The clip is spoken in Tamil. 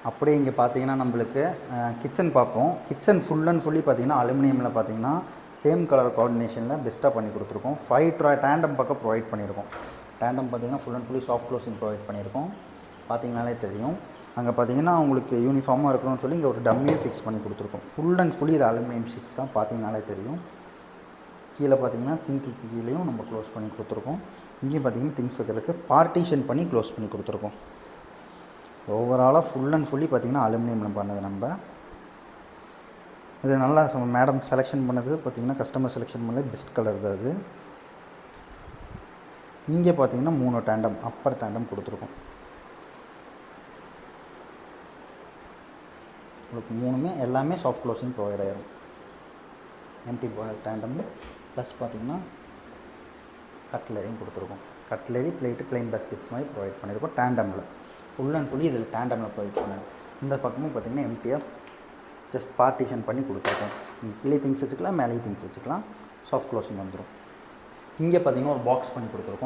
அப்படியே இங்கே பார்த்தீங்கன்னா நம்மளுக்கு கிச்சன் பார்ப்போம். கிச்சன் ஃபுல் அண்ட் ஃபுல்லி பார்த்தீங்கன்னா அலுமினியமில் பார்த்தீங்கன்னா சேம் கலர் கோஆர்டினேஷனில் பெஸ்ட்டாக பண்ணி கொடுத்துருக்கோம். 5 டேண்டம் பக்கம் ப்ரொவைட் பண்ணியிருக்கோம். டேண்டம் பார்த்தீங்கன்னா full and fully soft closing provide பண்ணியிருக்கோம். பார்த்தீங்கனாலே தெரியும். அங்கே பார்த்தீங்கன்னா உங்களுக்கு யூனிஃபார்மாக இருக்கணும்னு சொல்லி இங்கே ஒரு டம்மியும் ஃபிக்ஸ் பண்ணி கொடுத்துருக்கோம். ஃபுல் அண்ட் ஃபுல்லி இது அலுமினியம் ஷீட்ஸ் தான். பார்த்தீங்கனாலே தெரியும். கீழே பார்த்தீங்கன்னா சிங்க்கு கீழேயும் நம்ம க்ளோஸ் பண்ணி கொடுத்துருக்கோம். இங்கேயும் பார்த்தீங்கன்னா திங்ஸ் வைக்கிறதுக்கு பார்ட்டிஷன் பண்ணி க்ளோஸ் பண்ணி கொடுத்துருக்கோம். ஓவராலாக ஃபுல் அண்ட் ஃபுல்லி பார்த்தீங்கன்னா அலுமினியம் பண்ணது நம்ம. இது நல்லா மேடம் செலெக்ஷன் பண்ணது பார்த்தீங்கன்னா கஸ்டமர் செலெக்ஷன் பண்ணது பெஸ்ட் கலர் தான் அது. இங்கே பார்த்தீங்கன்னா 3 டேண்டம் அப்பர் டேண்டம் கொடுத்துருக்கோம். உங்களுக்கு 3மே எல்லாமே சாஃப்ட் க்ளோசிங் ப்ரொவைட் ஆகிரும். எம்டி டேண்டம் ப்ளஸ் பார்த்தீங்கன்னா கட்லரியும் கொடுத்துருக்கோம். கட்லரி பிளேட்டு பிளைன் பேஸ்கெட்ஸ் மாதிரி ப்ரொவைட் பண்ணியிருக்கோம். டேண்டமில் ஃபுல் அண்ட் ஃபுல்லி இதில் டேண்டமில் ப்ரொவைட் பண்ணிருக்கோம். இந்த பக்கமும் பார்த்தீங்கன்னா எம்டியாக ஜஸ்ட் பார்ட்டிஷன் பண்ணி கொடுத்துருக்கோம். இங்கே கீழே திங்ஸ் வச்சுக்கலாம், மேலேயும் திங்ஸ் வச்சுக்கலாம். சாஃப்ட் க்ளோசிங் வந்துடும். இங்கே பார்த்தீங்கன்னா ஒரு பாக்ஸ் பண்ணி கொடுத்துருக்கோம்.